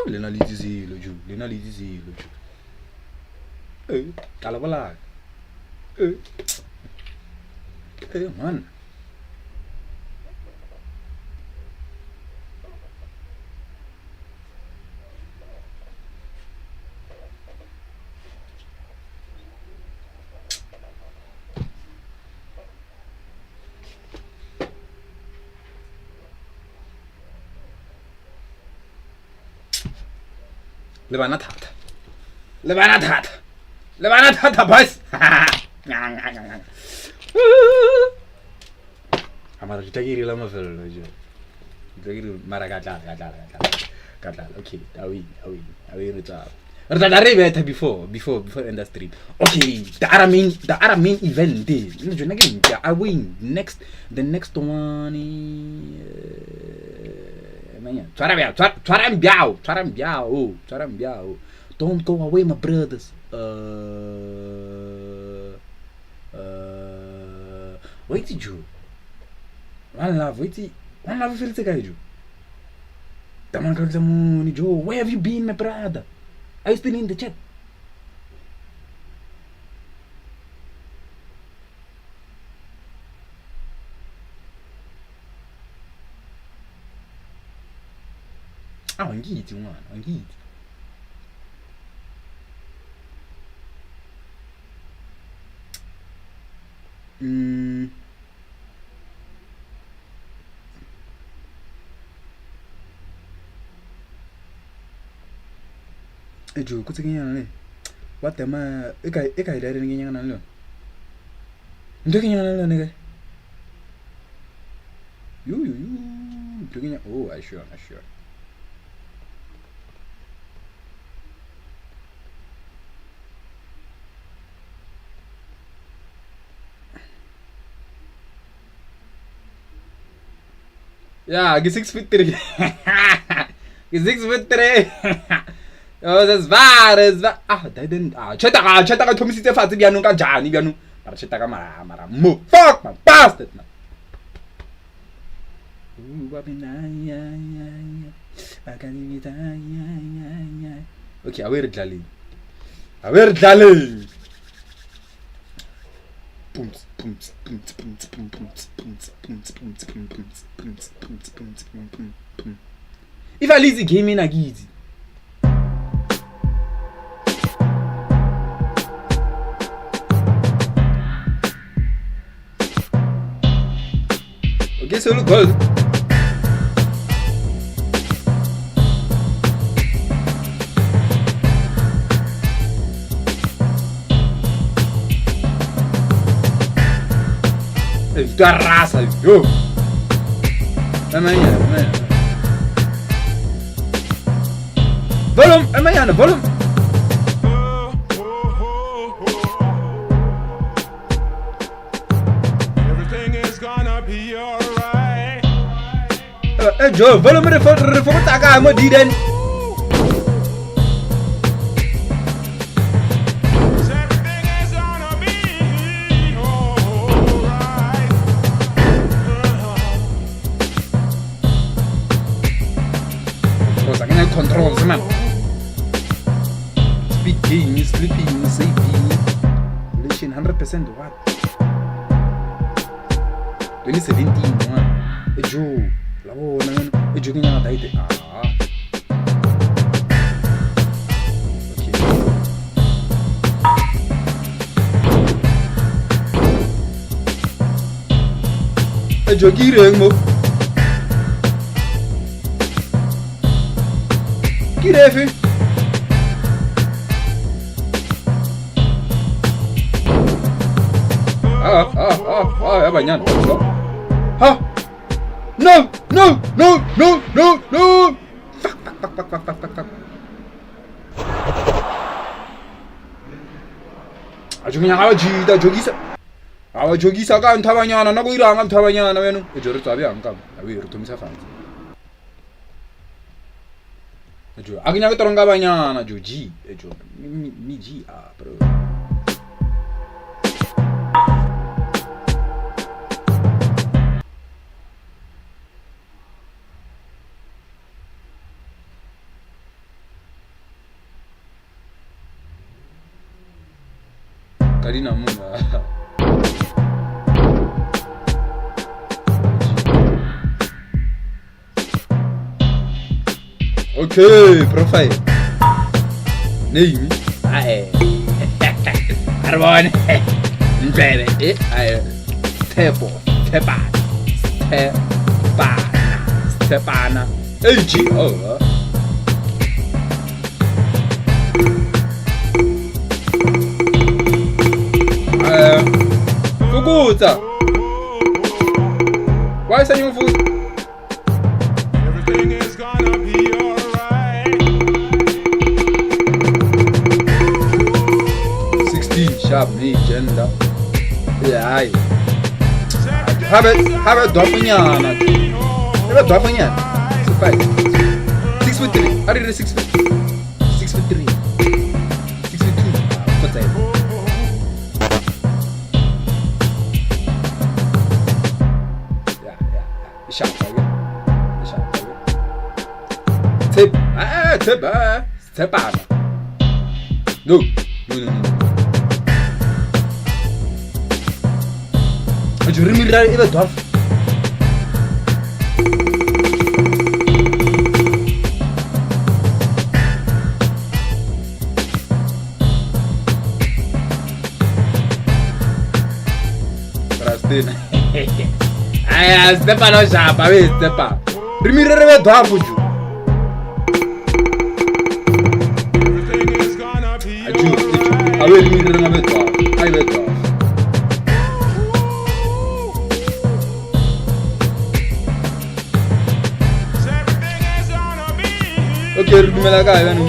Lena le dizilo ju. Kala bala. Man. Lebana thata boys. Amara ditagiri la mafelo jo. Ditagiri mara ka tla. Okay, awi re tsa. Re tla re betha before end the stream. Okay, the other main event day. Nna ke ntja I win the next one. Tshwara mbiao. Don't go away, my brothers. Wait, Joe. One love, wait. One love feels like Joe. The man calls the Joe. Where have you been, my brother? Are you still in the chat? Angithi mwana, angithi. Ejo kutse kenyana le. What am I? Eka ile re kenyana le. Ndo kenyana le ne ke. You. Ndo kenyana. Oh, I sure. Yeah, get 6'3". Get 6'3". Oh, that's bad. Ah, they didn't. Cheta thomisitse fatshe byanong ka jani byanong. Mara cheta ka mara. Mo. Fuck, man. Bastard, man. Ooh, babina. Okay, aware dlaling. If I leave the game in Agizi. Okay, so look good. Da raça, yo. Amanhã. Volume, amanhã, volume. Everything is gonna be alright. Joe, volume reform taka mo diden. Controls, man. Speaking, sleeping, saving. Relation 100% what? 2017, man. Joe, lavo, man. Joe, kanya na tayo. Okay. Joe, gireng mo. Kirefi. Banyan. Ha. No. Fuck. Ajunya awajida jogisa. Awajogisa ka nthabanyana na go iranga nthabanyana wena. Ejore tsabe angka. Awi re thomisa fanzi. Ejo, akinya ke toronga banyana Joji, ejo, mi G bro. Karina munga. Okay, profile. Name. Arbon. Indwabe. Tshepoo. Tshepana. AGO. Fukutsa. Why is you food? Everything is gonna be alright. 16 sharp me gender. Yeah, have it dropping. So 5. 6'3". I did a 6 foot. 6'3". 6'2". What's that? Tshepana. No. Ajo re mirira e be dwarf. Aya, stepa no shapa, we stepa. Rimire re dwarf ju. Aju, awe rimire na dwarf. Ai be dwarf. Okay, rimela ka ya no.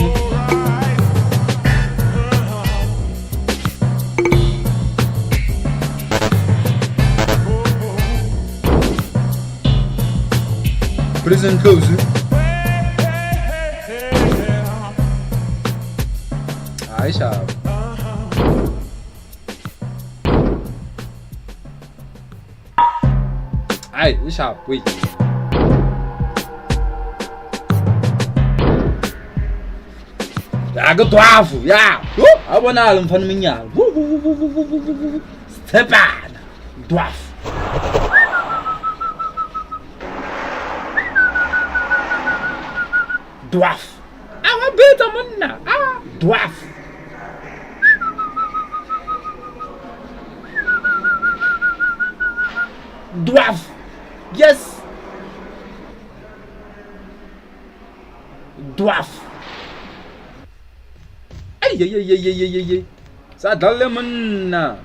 Prison close. Aisha. Aisha, wait. Ya go dwafu, ya. Abona mfana minyalo. Tshepana. Dwafu. Dwarf. Awa beta monna. Dwarf. Dwarf. Yes. Dwarf. Ay. Sa dalle monna.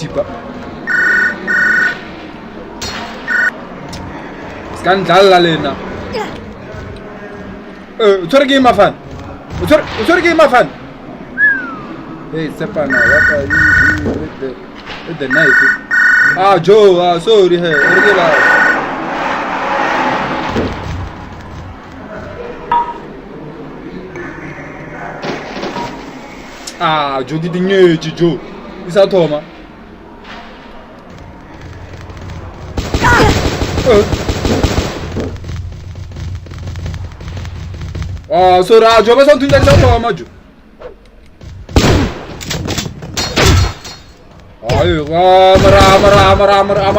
Tipa. Skandal lena. Utshwere ke mafan. Utshwere ke mafan. Hey, Tshepana, what are you doing with the knife? Joe, sorry, hey, regular. Joe getting Joe. Isa Toma. So Rajo ba something like that Toma Ju. Ay, mara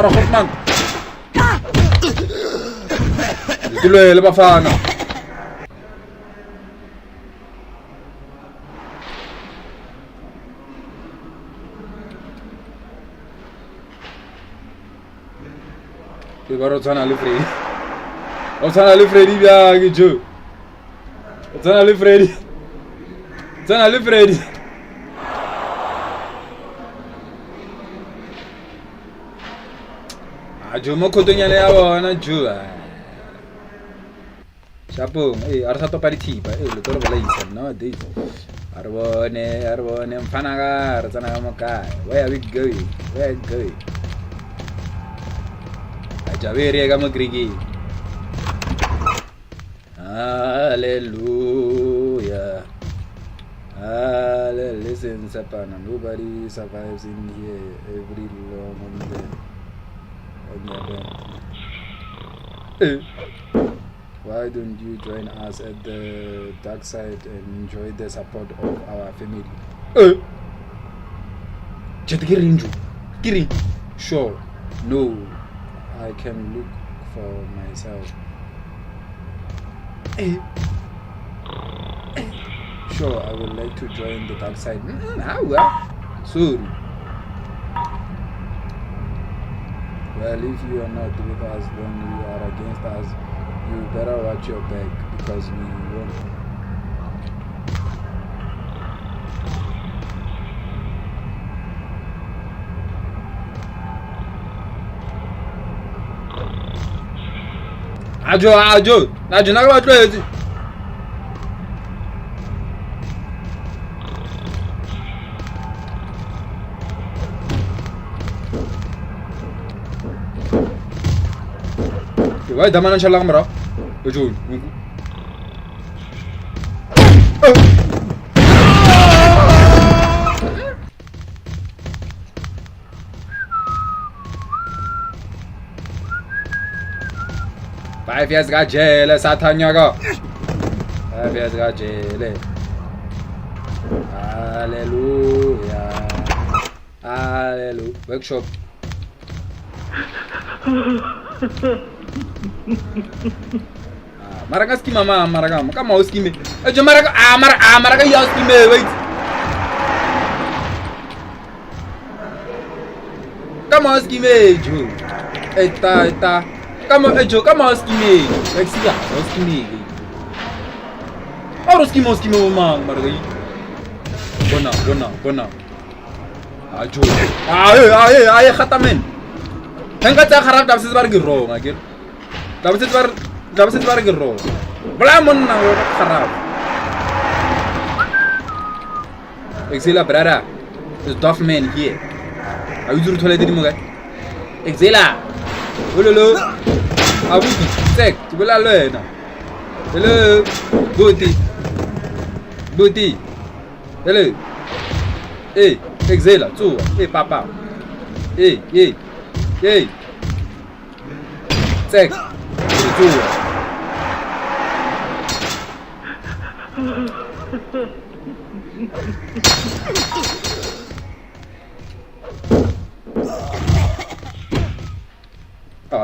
hotman. Dilo le bafana. Otsana le Freddy. Otsana le Freddy bya ke jo. Otsana le Freddy. Otsana le Freddy. Jo mo khotonyane ya bona jo. Tshepoo, a re sa topa dithipa, le tlo re bolaisa nowadays. A re bone mfana ka re tsana ka mo kae. Where are we going? Where are we going? Javeri ka magrigi. Hallelujah. Listen, Tshepana, nobody survives in here every long day. Why don't you join us at the dark side and enjoy the support of our family? Kidding. Sure. No. I can look for myself. Sure, I would like to join the dark side. Soon. Well, if you are not with us, then you are against us. You better watch your back because we won't. Ajo, na kwa twezi. Wai damana chala kamera. Ajo. 5 years ka jele sathanyaka 5 years ka jele hallelujah hallelujah workshop Maraga skima maraga kama uskime ejo maraga maraga ya uskime wait kama uskime ejo eta kama ejo kama uskime exia uskime oro uskime maraga bona ajo ay khatamen hanga ta kharab dabse bar giro ngakir dabse bar giro bla mon na kharab exila brada the tough man here ayuzuru thole didi moga exila ololo abuti sek tibula lena hello buti hello exila tu papa sek tu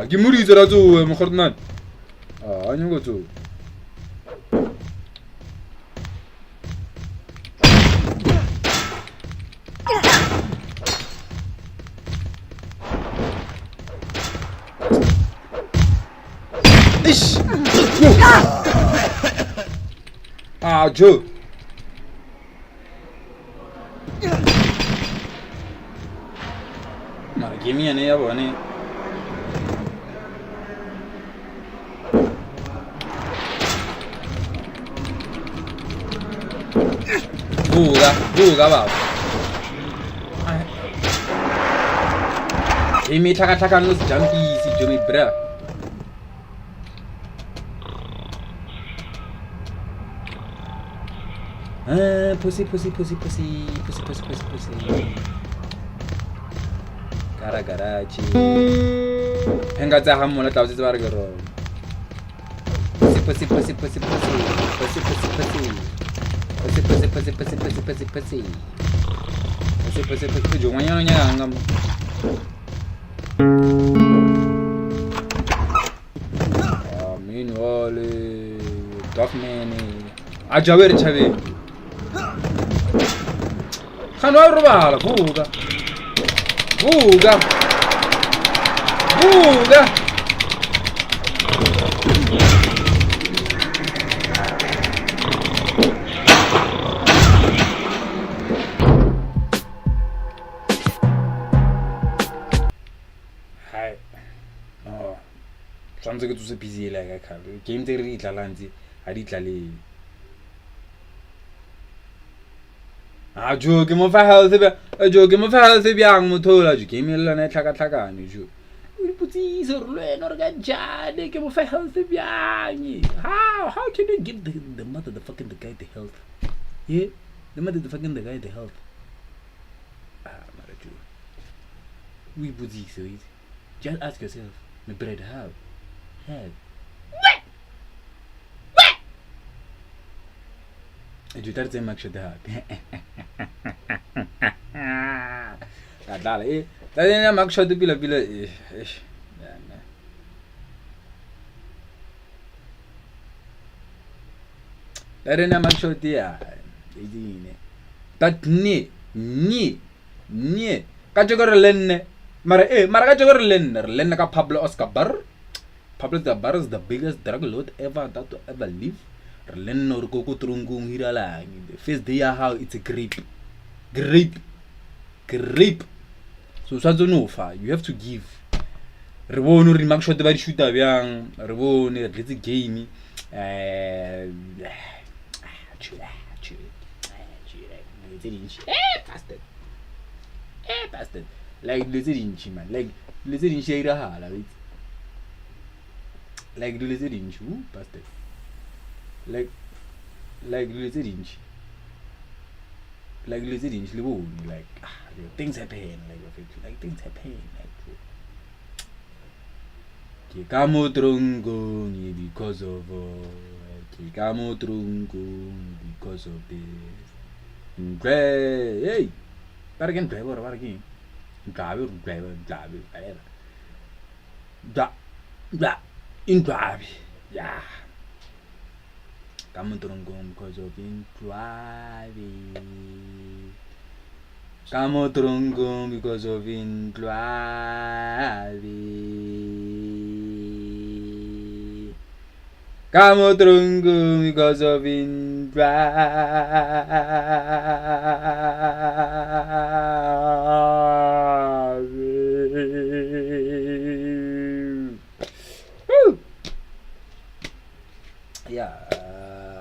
gimuri zara tu mkhordman anyo tu ish Joe mara kimi ane ya bone buga ba imi taka nos junkie si Jomi bra pussy Garagarachi Henga za hamola tawzi bargaro pussy jumanya nyangam meanwhile tough man ajawer chave Khano rubala buga Hi Tshwanetse ke tsose busy la ka khale game tse re itlalanzi ha di tlale Joke mo fa health bjang mothola jo game le lana tlhakatlhakane jo o putsi se re lwena re ka jane ke mo fa health bjang how can you give the mother the fucking the guy the health the mother the fucking the guy the health mara jo we putsi so just ask yourself me bread how Jutar زي ما كشدها لا لا ما كشد بلا ايش لا انا ما كشد يا يديني تتني ني كاجور لن مره كاجور لن كا Pablo Escobar is the biggest drug lord ever that to ever live Lenno Koko Trungung Hirala. First day how it's a grape. So Sazonofa, you have to give. Rebono remark shot the very shoot of young Rebone, let's game. Bastard. Like lizard inch, man. Like lizard in shade like lizard inch, bastard. Like lizard inch, like things happen, like things happen, like Kikamutrunguni because of Kikamutrunguni because of this. Hey, but again, driver, what again? Driver, whatever. In drive, yeah. Kamutrungum because of in driving. Kamutrungum because of in driving. Kamutrungum because of in driving. Woo! Yeah,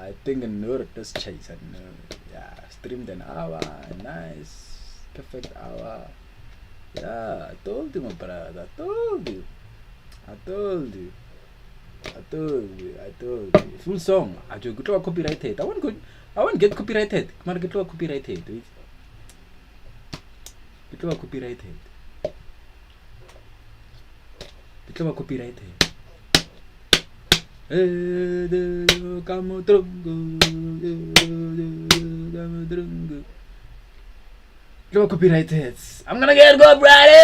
I think a nerd does chase and yeah, streamed an hour, nice, perfect hour. Yeah, I told you, my brother, I told you. Full song. I just get copyrighted. I won't get copyrighted. Come on, get copyrighted. Get copyrighted. Kamu trunggu. Get copyrighted. I'm gonna get copyrighted.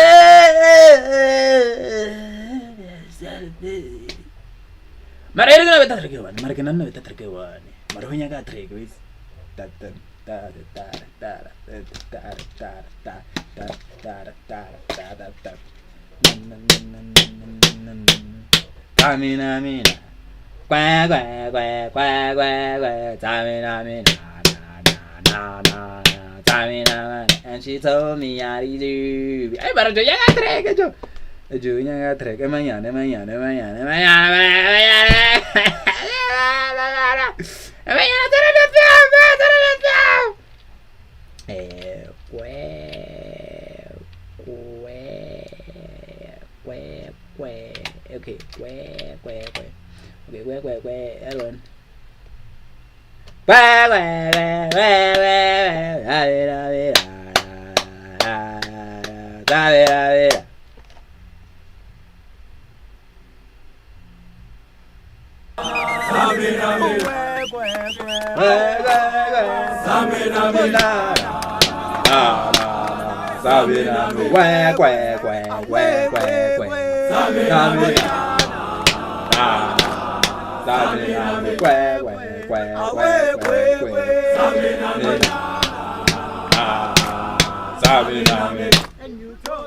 Marina na beta terkewan, marina na beta terkewan. Maruhnya ka trek wis. Tamina mina. Kwa tamina mina. Na. Tamina. And she told me I do. Ay, pero yo ya ka trek yo. Junya nga trek mañana. Okay, everyone.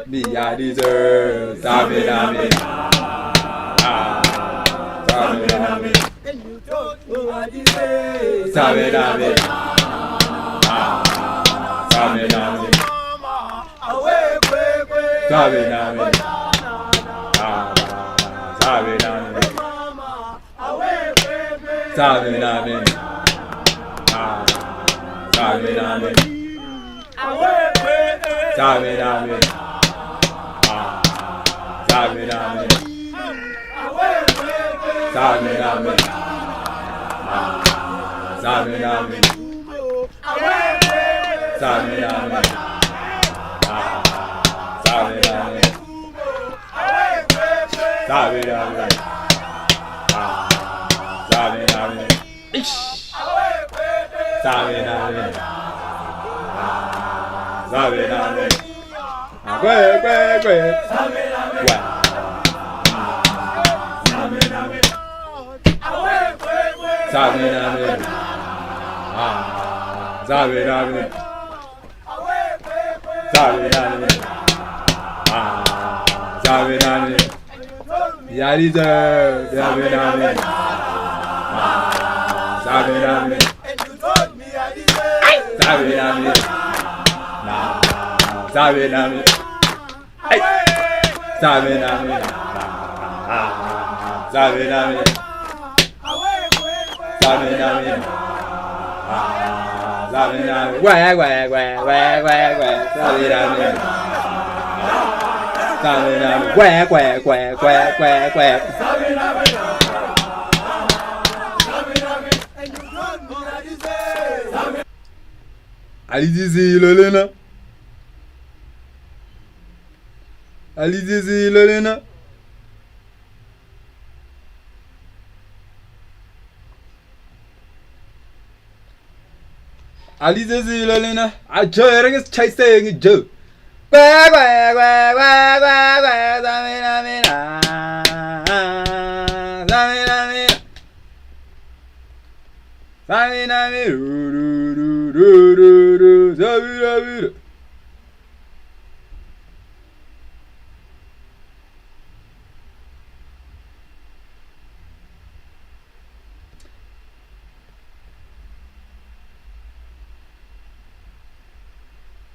Me I deserve Sabinami. Sabinami. And you told me I deserve Sabinami. Sabinami. Sabinami. Sabinami. Sabinami. Sabinami. Sabinami. Sabinami. Sabinami. Sabinami. Sabinami. Sabinami. Sabinami. Sabinami. Sabinami. Gwe. Sabinami. Sabinami. Sabinami. Sabinami. Yariza. Sabinami. Sabinami. Sabinami. Sabinami. Sabinami. Sabinami. Sabinami. Sabinami. Gwe. Sabinami. Sabinami. Gwe. Alizizi Lolena. Alize zile lena. Ajoy is chasing Joe. Samina